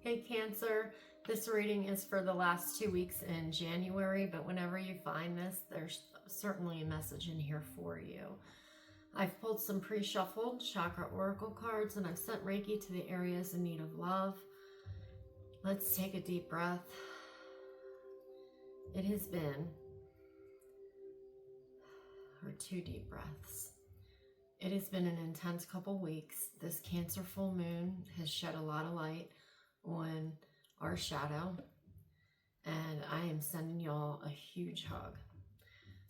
Hey Cancer, this reading is for the last 2 weeks in January, but whenever you find this, there's certainly a message in here for you. I've pulled some pre-shuffled chakra oracle cards and I've sent Reiki to the areas in need of love. Let's take a deep breath. It has been, or 2 deep breaths. It has been an intense couple weeks. This Cancer full moon has shed a lot of light on our shadow, and I am sending y'all a huge hug.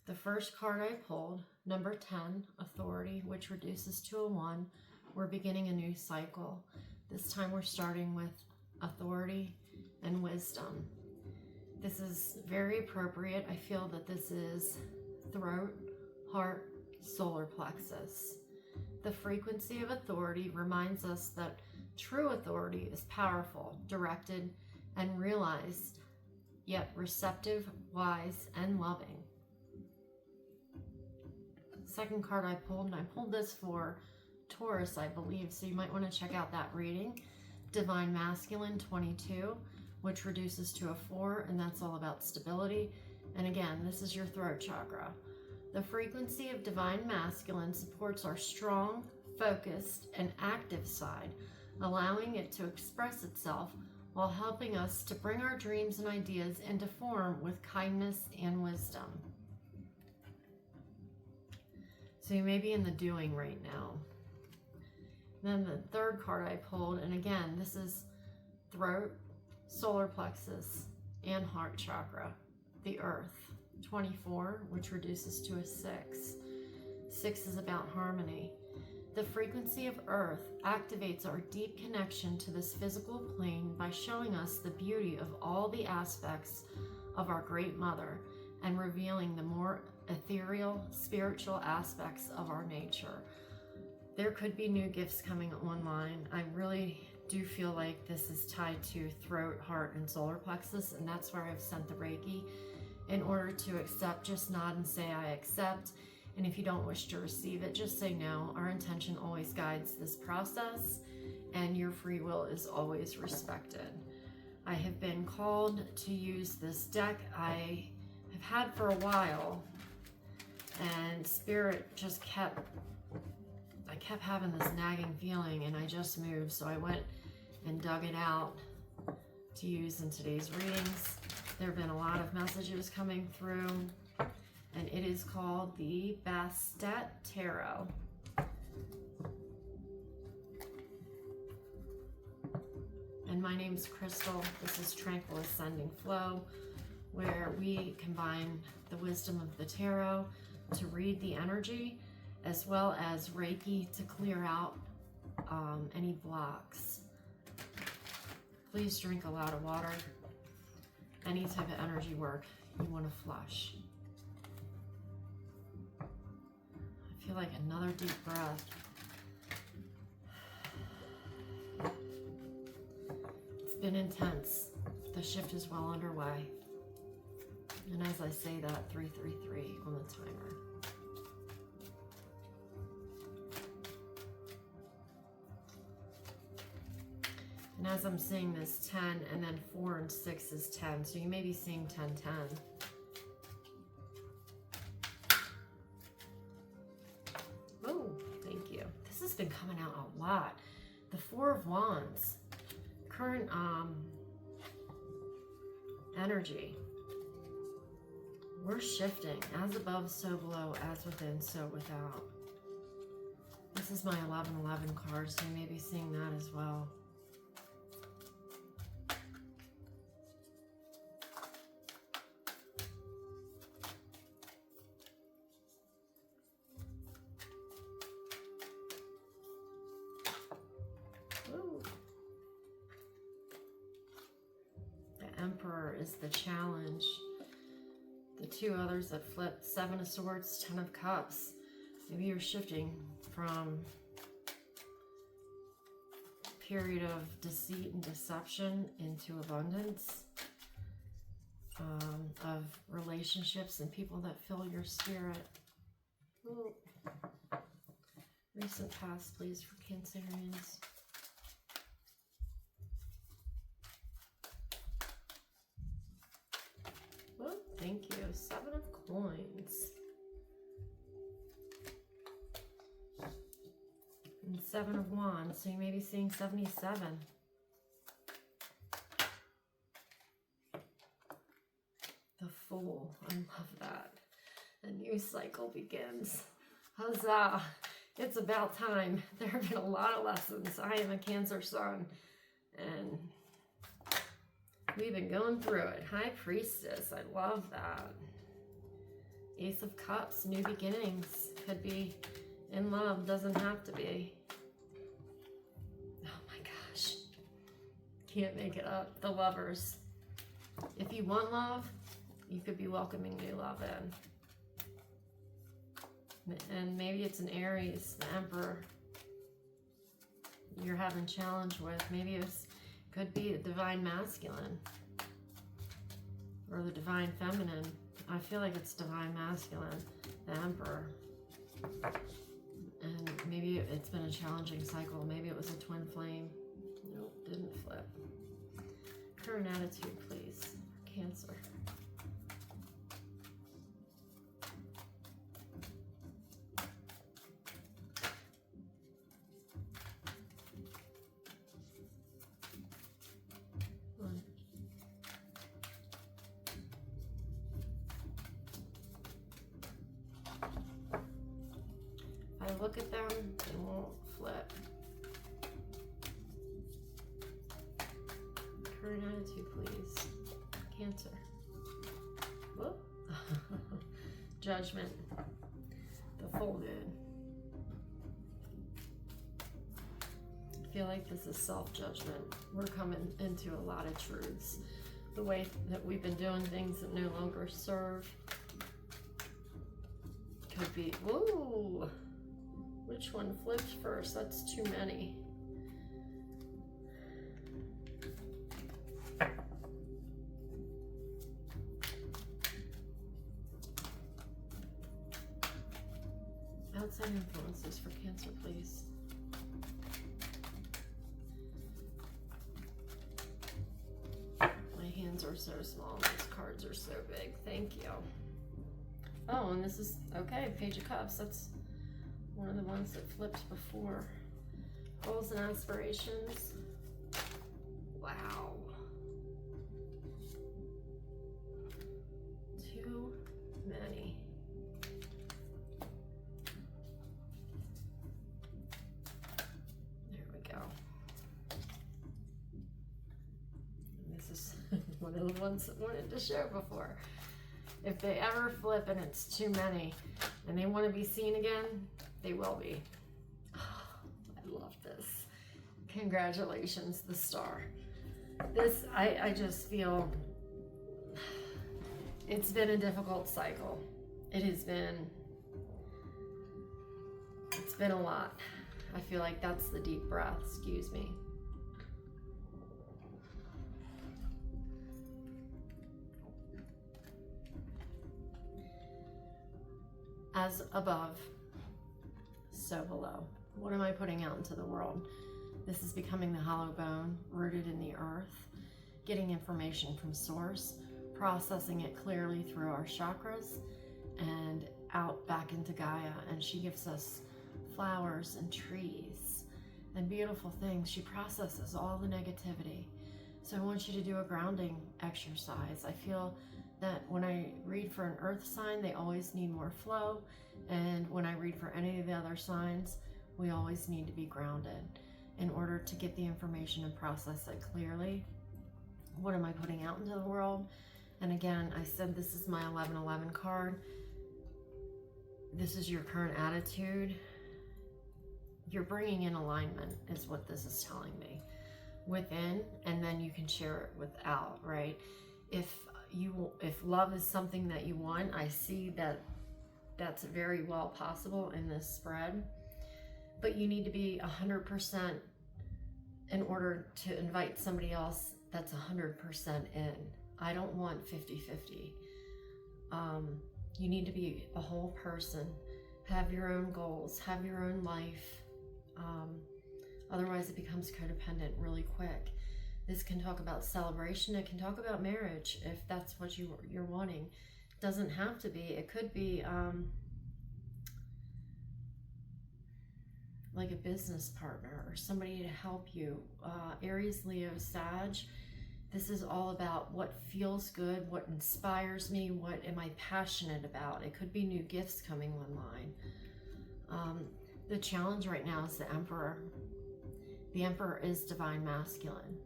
The first card I pulled, number 10, Authority, which reduces to a 1. We're beginning a new cycle. This time we're starting with authority and wisdom. This is very appropriate. I feel that this is throat, heart, solar plexus. The frequency of authority reminds us that true authority is powerful, directed, and realized, yet receptive, wise, and loving. Second card I pulled, and I pulled this for Taurus, I believe, so you might want to check out that reading. Divine Masculine 22, which reduces to a 4, and that's all about stability. And again, this is your throat chakra. The frequency of Divine Masculine supports our strong, focused, and active side, allowing it to express itself while helping us to bring our dreams and ideas into form with kindness and wisdom. So you may be in the doing right now. Then the third card I pulled, and again, this is throat, solar plexus, and heart chakra, the earth, 24, which reduces to a 6. 6 is about harmony. The frequency of earth activates our deep connection to this physical plane by showing us the beauty of all the aspects of our Great Mother and revealing the more ethereal, spiritual aspects of our nature. There could be new gifts coming online. I really do feel like this is tied to throat, heart, and solar plexus, and that's where I've sent the Reiki. In order to accept, just nod and say, I accept. And if you don't wish to receive it, just say no. Our intention always guides this process, and your free will is always respected. I have been called to use this deck I have had for a while, and Spirit just I kept having this nagging feeling, and I just moved, so I went and dug it out to use in today's readings. There have been a lot of messages coming through, and it is called the Bastet Tarot. And my name's Crystal. This is Tranquil Ascending Flow, where we combine the wisdom of the tarot to read the energy, as well as Reiki to clear out any blocks. Please drink a lot of water. Any type of energy work you want to flush. I feel like another deep breath. It's been intense. The shift is well underway. And as I say that, 333 on the timer. And as I'm seeing this 10, and then 4 and 6 is 10. So you may be seeing 10, 10. Oh, thank you. This has been coming out a lot. The 4 of Wands. Current energy. We're shifting. As above, so below. As within, so without. This is my 1111 card, so you may be seeing that as well. Emperor is the challenge. The 2 others that flipped, 7 of Swords, 10 of Cups. Maybe you're shifting from a period of deceit and deception into abundance, of relationships and people that fill your spirit. Ooh. Recent past, please, for Cancerians. Seven of Wands, so you may be seeing 77. The Fool, I love that. A new cycle begins. Huzzah! It's about time. There have been a lot of lessons. I am a Cancer sun, and we've been going through it. High Priestess, I love that. Ace of Cups, new beginnings. Could be in love, doesn't have to be. Oh my gosh. Can't make it up. The Lovers. If you want love, you could be welcoming new love in. And maybe it's an Aries, the Emperor, you're having challenge with. Maybe it could be the Divine Masculine or the Divine Feminine. I feel like it's Divine Masculine, the Emperor. And maybe it's been a challenging cycle. Maybe it was a twin flame. Nope, didn't flip. Current attitude, please. Cancer. Look at them, they won't flip. Current attitude, please. Cancer. Whoop. Judgment. The full moon. I feel like this is self-judgment. We're coming into a lot of truths. The way that we've been doing things that no longer serve. Could be, whoa. Which one flipped first? That's too many. Outside influences for Cancer, please. My hands are so small. These cards are so big. Thank you. Oh, and this is, okay, Page of Cups. That's one of the ones that flipped before. Goals and aspirations. Wow. Too many. There we go. And this is one of the ones that wanted to show before. If they ever flip and it's too many and they want to be seen again, they will be. Oh, I love this. Congratulations, the Star. This, I just feel it's been a difficult cycle. It's been a lot. I feel like that's the deep breath, excuse me. As above, so below. What am I putting out into the world? This is becoming the hollow bone, rooted in the earth, getting information from source, processing it clearly through our chakras, and out back into Gaia. And she gives us flowers and trees and beautiful things. She processes all the negativity. So I want you to do a grounding exercise. I feel that when I read for an earth sign, they always need more flow. And when I read for any of the other signs, we always need to be grounded in order to get the information and process it clearly. What am I putting out into the world? And again, I said this is my 1111 card. This is your current attitude. You're bringing in alignment is what this is telling me. Within, and then you can share it without, right? If love is something that you want, I see that that's very well possible in this spread, but you need to be 100% in order to invite somebody else that's 100% in. I don't want 50-50. You need to be a whole person, have your own goals, have your own life. Otherwise it becomes codependent really quick. This can talk about celebration. It can talk about marriage if that's what you're wanting. It doesn't have to be. It could be like a business partner or somebody to help you. Aries, Leo, Sag, this is all about what feels good, what inspires me, what am I passionate about. It could be new gifts coming online. The challenge right now is the Emperor. The Emperor is divine masculine.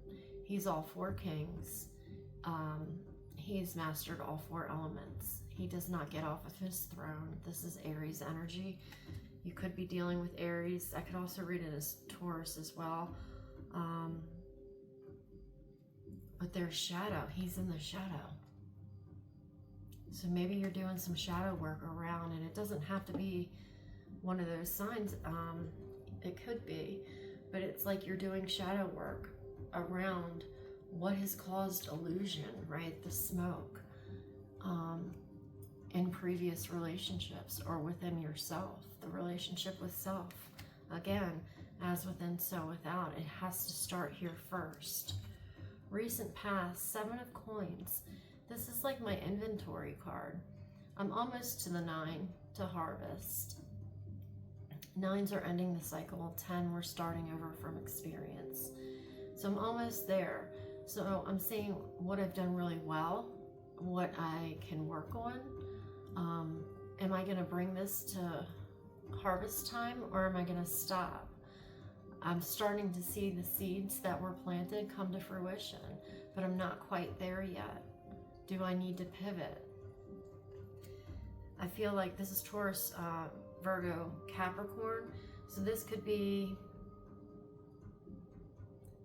He's all four kings. He's mastered all four elements. He does not get off of his throne. This is Aries energy. You could be dealing with Aries. I could also read it as Taurus as well. But there's shadow. He's in the shadow. So maybe you're doing some shadow work around, and it doesn't have to be one of those signs. It could be, but it's like you're doing shadow work around what has caused illusion, right? The smoke in previous relationships or within yourself, the relationship with self. Again, as within, so without. It has to start here first. Recent past, 7 of coins. This is like my inventory card. I'm almost to the 9 to harvest. 9s are ending the cycle. 10, we're starting over from experience. So I'm almost there. So I'm seeing what I've done really well, what I can work on. Am I going to bring this to harvest time, or am I going to stop? I'm starting to see the seeds that were planted come to fruition, but I'm not quite there yet. Do I need to pivot? I feel like this is Taurus, Virgo, Capricorn. So this could be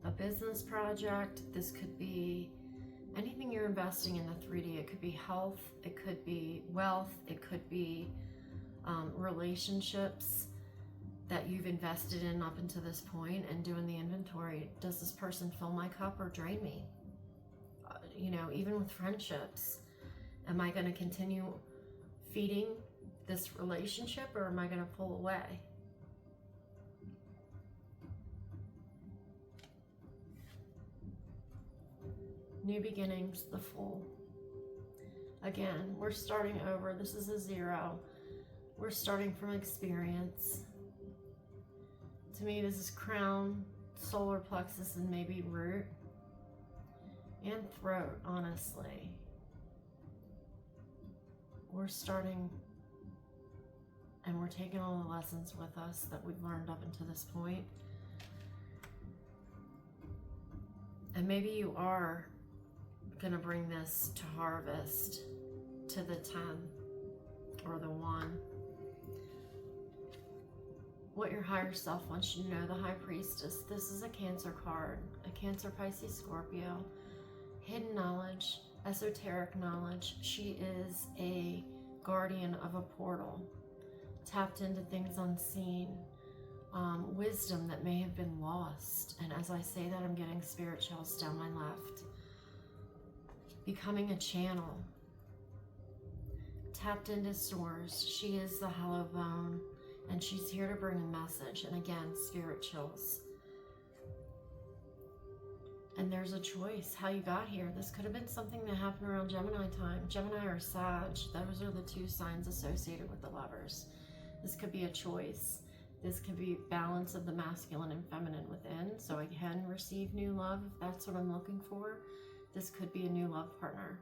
a business project. This could be anything you're investing in the 3D. It could be health. It could be wealth. It could be relationships that you've invested in up until this point, and doing the inventory. Does this person fill my cup or drain me? Even with friendships, am I going to continue feeding this relationship, or am I going to pull away? New beginnings, the Fool. Again, we're starting over. This is a 0. We're starting from experience. To me, this is crown, solar plexus, and maybe root and throat, honestly. We're starting, and we're taking all the lessons with us that we've learned up until this point. And maybe you are going to bring this to harvest, to the 10 or the 1. What your higher self wants you to know, the High Priestess. This is a Cancer card, a Cancer, Pisces, Scorpio. Hidden knowledge, esoteric knowledge. She is a guardian of a portal, tapped into things unseen, wisdom that may have been lost. And as I say that, I'm getting spirit chills down my left. Becoming a channel, tapped into source. She is the hollow bone, and she's here to bring a message. And again, spirit chills. And there's a choice how you got here. This could have been something that happened around Gemini time. Gemini or Sag, those are the 2 signs associated with the Lovers. This could be a choice. This could be balance of the masculine and feminine within, so I can receive new love if that's what I'm looking for. This could be a new love partner.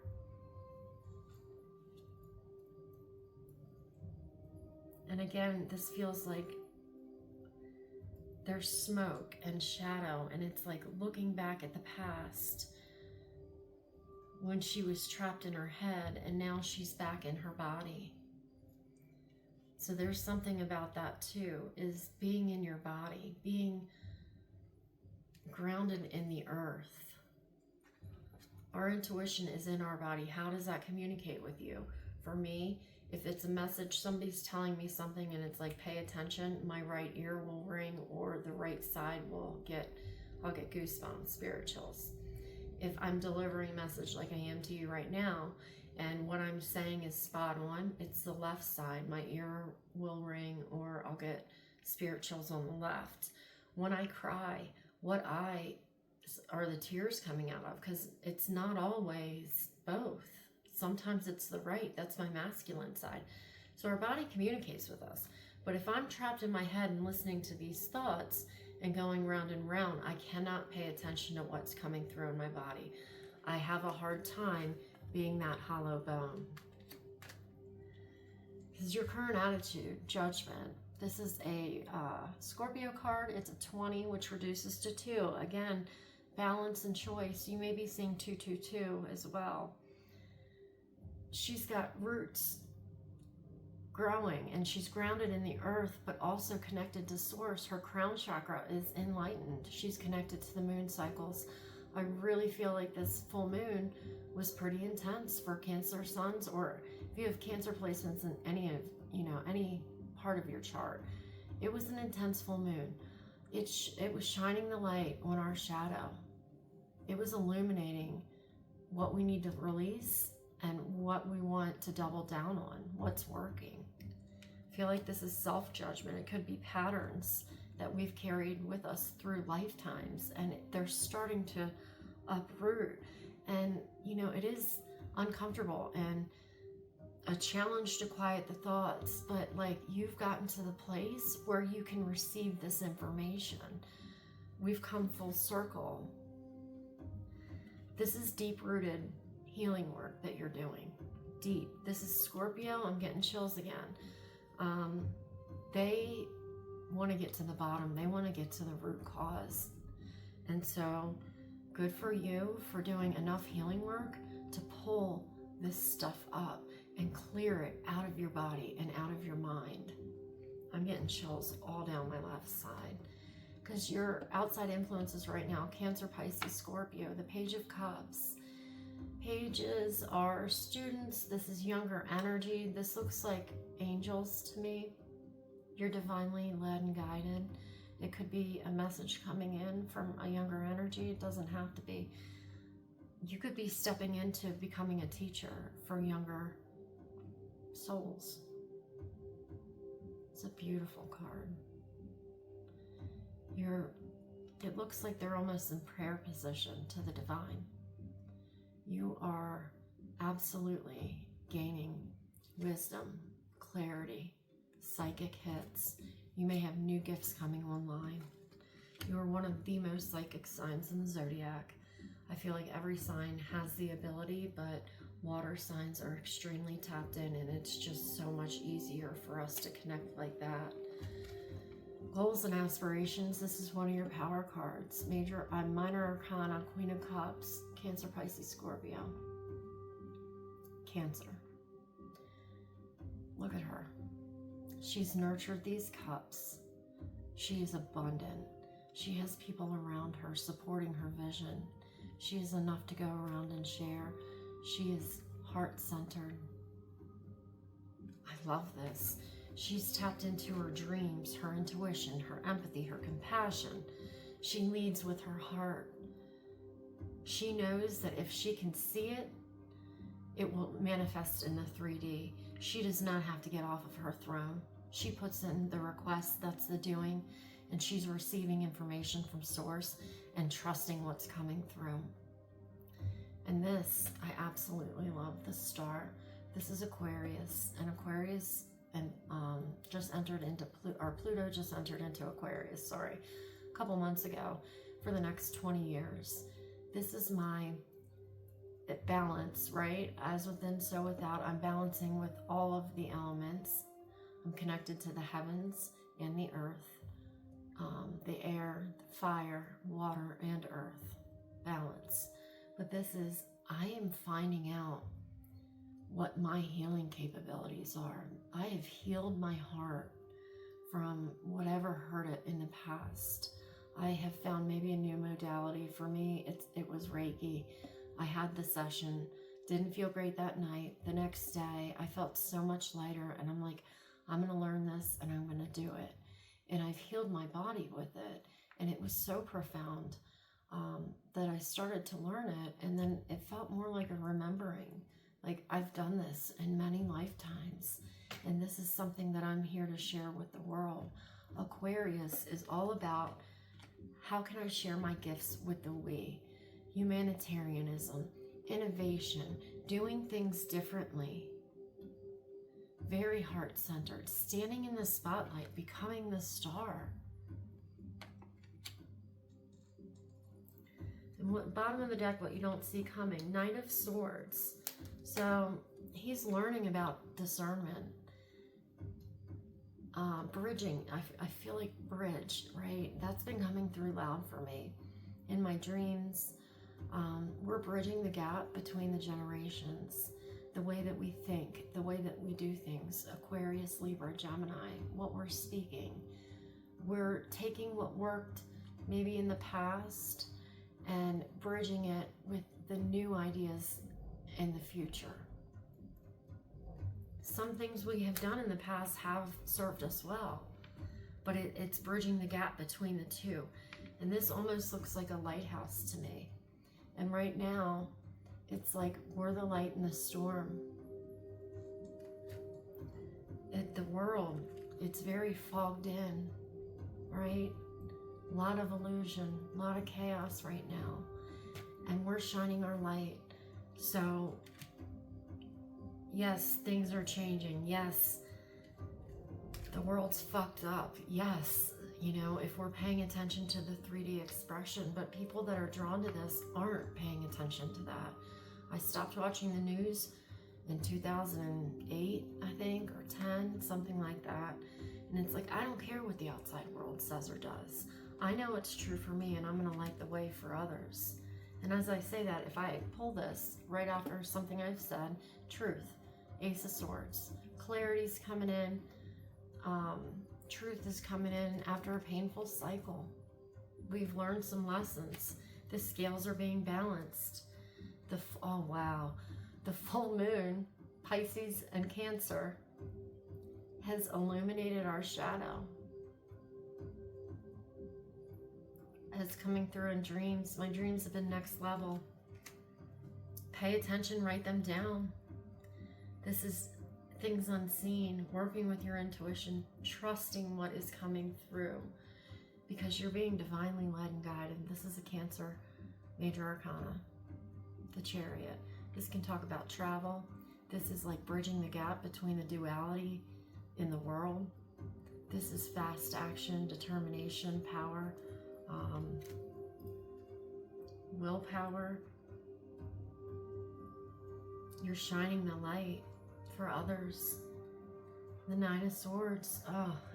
And again, this feels like there's smoke and shadow, and it's like looking back at the past when she was trapped in her head, and now she's back in her body. So there's something about that too, is being in your body, being grounded in the earth. Our intuition is in our body. How does that communicate with you? For me, if it's a message, somebody's telling me something and it's like, pay attention, my right ear will ring, or the right side will I'll get goosebumps, spirit chills. If I'm delivering a message like I am to you right now, and what I'm saying is spot on, it's the left side, my ear will ring, or I'll get spirit chills on the left. When I cry, what are the tears coming out of? Because it's not always both. Sometimes it's the right, that's my masculine side. So our body communicates with us. But if I'm trapped in my head and listening to these thoughts and going round and round, I cannot pay attention to what's coming through in my body. I have a hard time being that hollow bone. Because your current attitude, judgment, this is a Scorpio card. It's a 20, which reduces to 2. Again, balance and choice. You may be seeing 222 as well. She's got roots growing, and she's grounded in the earth, but also connected to source. Her crown chakra is enlightened. She's connected to the moon cycles. I really feel like this full moon was pretty intense for Cancer suns, or if you have Cancer placements in any part of your chart. It was an intense full moon. It was shining the light on our shadow. It was illuminating what we need to release and what we want to double down on, what's working. I feel like this is self-judgment. It could be patterns that we've carried with us through lifetimes, and they're starting to uproot. And, it is uncomfortable and a challenge to quiet the thoughts, but you've gotten to the place where you can receive this information. We've come full circle. This is deep-rooted healing work that you're doing. Deep. This is Scorpio. I'm getting chills again. They want to get to the bottom. They want to get to the root cause. And so good for you for doing enough healing work to pull this stuff up and clear it out of your body and out of your mind. I'm getting chills all down my left side because your outside influences right now, Cancer, Pisces, Scorpio, the Page of Cups. Pages are students. This is younger energy. This looks like angels to me. You're divinely led and guided. It could be a message coming in from a younger energy. It doesn't have to be. You could be stepping into becoming a teacher for younger souls. It's a beautiful card. It looks like they're almost in prayer position to the divine. You are absolutely gaining wisdom, clarity, psychic hits. You may have new gifts coming online. You are one of the most psychic signs in the zodiac. I feel like every sign has the ability, but water signs are extremely tapped in, and it's just so much easier for us to connect like that. Goals and aspirations. This is one of your power cards. Minor Arcana, Queen of Cups, Cancer, Pisces, Scorpio. Cancer. Look at her. She's nurtured these cups. She is abundant. She has people around her supporting her vision. She is enough to go around and share. She is heart-centered. I love this. She's tapped into her dreams, her intuition, her empathy, her compassion. She leads with her heart. She knows that if she can see it, it will manifest in the 3D. She does not have to get off of her throne. She puts in the request, that's the doing, and she's receiving information from source and trusting what's coming through. And this, I absolutely love the star. This is Aquarius, and Aquarius just entered into Pluto just entered into Aquarius, a couple months ago, for the next 20 years. This is my balance, right? As within, so without. I'm balancing with all of the elements. I'm connected to the heavens and the earth, the air, the fire, water, and earth. Balance. But this is, I am finding out what my healing capabilities are. I have healed my heart from whatever hurt it in the past. I have found maybe a new modality. For me, it was Reiki. I had the session, didn't feel great that night. The next day, I felt so much lighter, and I'm like, I'm going to learn this, and I'm going to do it. And I've healed my body with it, and it was so profound that I started to learn it, and then it felt more like a remembering. Like, I've done this in many lifetimes, and this is something that I'm here to share with the world. Aquarius is all about, how can I share my gifts with the we? Humanitarianism, innovation, doing things differently. very heart-centered, standing in the spotlight, becoming the star. And what, bottom of the deck, what you don't see coming, Knight of Swords. So he's learning about discernment. Bridging, I feel like bridge, right? That's been coming through loud for me. In my dreams, we're bridging the gap between the generations. The way that we think, the way that we do things, Aquarius, Libra, Gemini, what we're speaking. We're taking what worked maybe in the past and bridging it with the new ideas in the future. Some things we have done in the past have served us well, but it's bridging the gap between the two. And this almost looks like a lighthouse to me. And right now, it's like we're the light in the storm. The world, it's very fogged in, right? A lot of illusion, a lot of chaos right now. And we're shining our light. So, yes, things are changing. Yes, the world's fucked up. Yes, you know, if we're paying attention to the 3D expression, but people that are drawn to this aren't paying attention to that. I stopped watching the news in 2008, I think, or 10, something like that. And it's like, I don't care what the outside world says or does. I know it's true for me, and I'm going to light the way for others. And as I say that, if I pull this right after something I've said, truth, Ace of Swords, clarity's coming in, truth is coming in after a painful cycle. We've learned some lessons. The scales are being balanced. Oh wow, the full moon, Pisces and Cancer, has illuminated our shadow. It's coming through in dreams. My dreams have been next level. Pay attention, write them down. This is things unseen, working with your intuition, trusting what is coming through, because you're being divinely led and guided. This is a Cancer major arcana, the Chariot. This can talk about travel. This is like bridging the gap between the duality in the world. This is fast action, determination, power, willpower. You're shining the light for others. The Nine of Swords,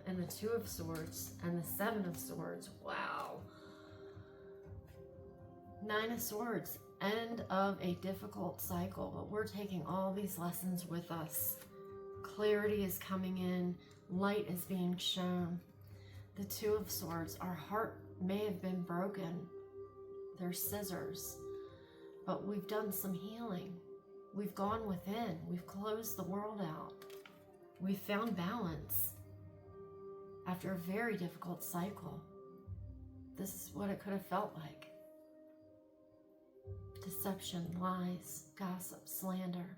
and the Two of Swords, and the Seven of Swords. Wow. Nine of Swords, end of a difficult cycle, but we're taking all these lessons with us. Clarity is coming in, light is being shown. The Two of Swords, our heart may have been broken. They're scissors, but we've done some healing. We've gone within. We've closed the world out. We've found balance after a very difficult cycle. This is what it could have felt like. Deception, lies, gossip, slander.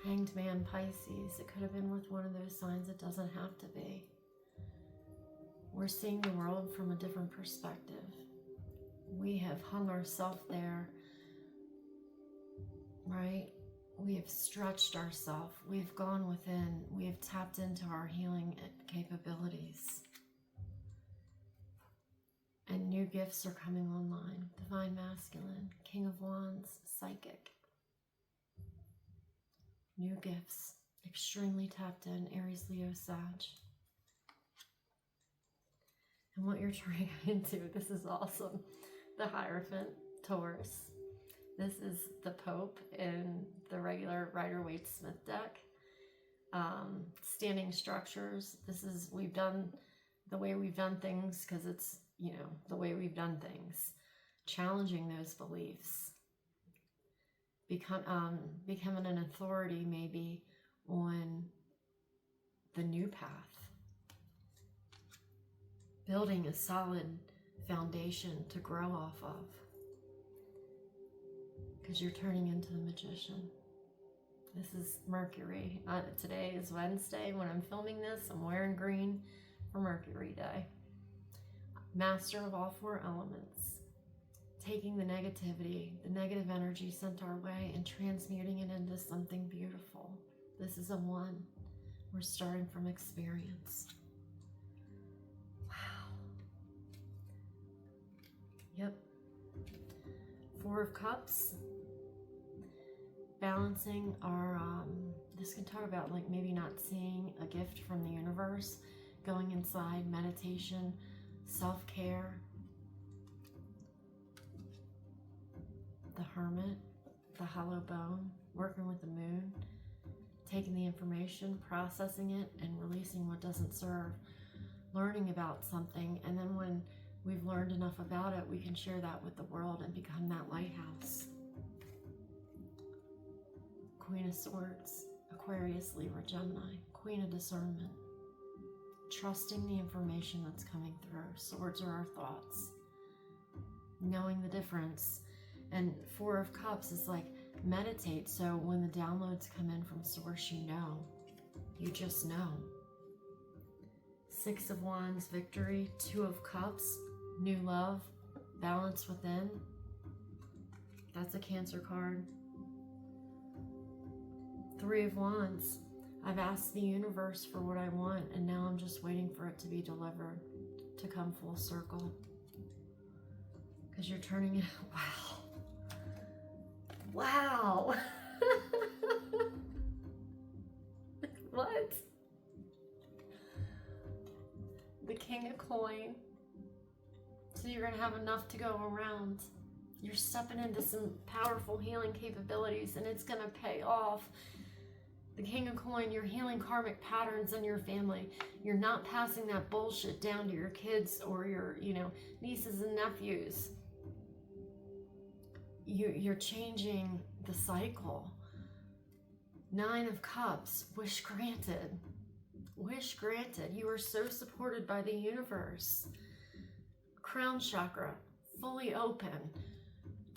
Hanged Man, Pisces. It could have been with one of those signs. It doesn't have to be. We're seeing the world from a different perspective. We have hung ourselves there, right? We have stretched ourselves. We've gone within. We have tapped into our healing capabilities. And new gifts are coming online. Divine Masculine, King of Wands, Psychic. New gifts, extremely tapped in, Aries, Leo, Sag. And what you're trying into, this is awesome. The Hierophant, Taurus. This is the Pope in the regular Rider-Waite-Smith deck. Standing structures. This is, we've done the way we've done things because it's, you know, the way we've done things. Challenging those beliefs. Becoming an authority maybe on the new path. Building a solid foundation to grow off of. Because you're turning into the Magician. This is Mercury. Today is Wednesday. When I'm filming this, I'm wearing green for Mercury Day. Master of all four elements. taking the negativity, the negative energy sent our way, and transmuting it into something beautiful. This is a 1. We're starting from experience. Wow. Yep. 4 of Cups. Balancing our, this can talk about like maybe not seeing a gift from the universe, going inside, meditation, self-care. The Hermit, the hollow bone, working with the moon, taking the information, processing it, and releasing what doesn't serve, learning about something, and then when we've learned enough about it, we can share that with the world and become that lighthouse. Queen of Swords, Aquarius, Libra, Gemini, Queen of Discernment, trusting the information that's coming through. Swords are our thoughts, knowing the difference. And 4 of Cups is like meditate, so when the downloads come in from source, you just know. 6 of Wands, victory. 2 of Cups, new love, balance within. That's a Cancer card. 3 of Wands, I've asked the universe for what I want, and now I'm just waiting for it to be delivered, to come full circle. Because you're turning it, wow. Wow. What? The King of Coin. So you're going to have enough to go around. You're stepping into some powerful healing capabilities, and it's going to pay off. The King of Coin, you're healing karmic patterns in your family. You're not passing that bullshit down to your kids or your, nieces and nephews. You're changing the cycle. 9 of Cups, wish granted. Wish granted. You are so supported by the universe. Crown chakra, fully open.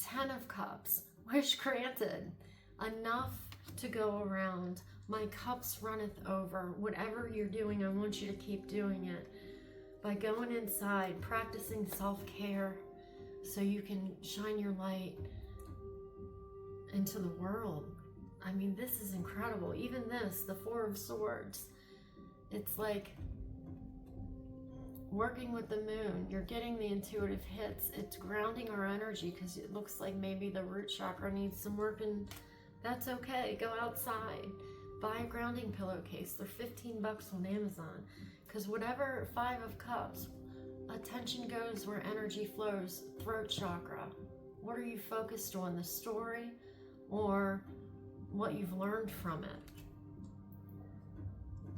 10 of Cups, wish granted. Enough to go around. My cups runneth over. Whatever you're doing, I want you to keep doing it. By going inside, practicing self-care so you can shine your light into the world. I mean, this is incredible. Even this, the 4 of Swords, it's like working with the moon. You're getting the intuitive hits. It's grounding our energy because it looks like maybe the root chakra needs some work, and that's okay. Go outside. Buy a grounding pillowcase. They're $15 on Amazon. Because whatever 5 of Cups, attention goes where energy flows. Throat chakra. What are you focused on? The story or what you've learned from it?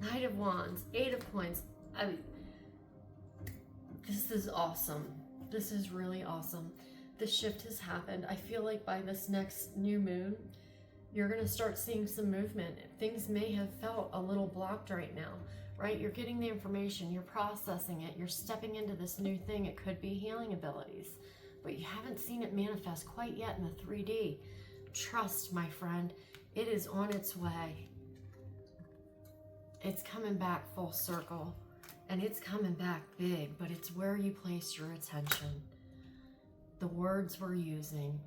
Knight of Wands, 8 of Coins. This is awesome. This is really awesome. The shift has happened. I feel like by this next new moon, you're going to start seeing some movement. Things may have felt a little blocked right now, right? You're getting the information, you're processing it, you're stepping into this new thing. It could be healing abilities, but you haven't seen it manifest quite yet in the 3D. Trust, my friend, it is on its way. It's coming back full circle, and it's coming back big, but it's where you place your attention. The words we're using,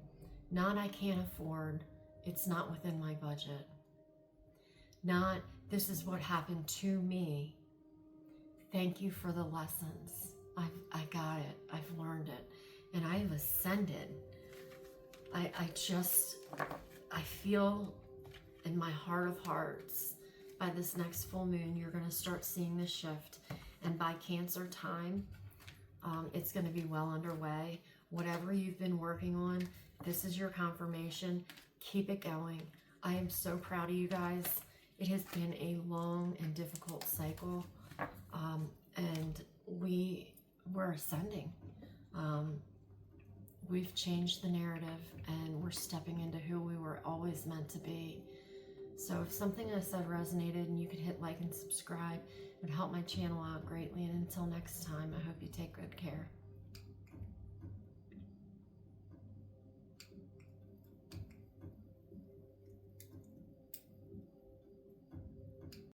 not I can't afford, it's not within my budget. Not this is what happened to me. Thank you for the lessons. I got it. I've learned it. And I've ascended. I feel in my heart of hearts, by this next full moon, you're going to start seeing this shift. And by Cancer time, it's going to be well underway. Whatever you've been working on, this is your confirmation. Keep it going. I am so proud of you guys. It has been a long and difficult cycle, and we're ascending. We've changed the narrative, and we're stepping into who we were always meant to be. So if something I said resonated and you could hit like and subscribe, it would help my channel out greatly. And until next time, I hope you take good care.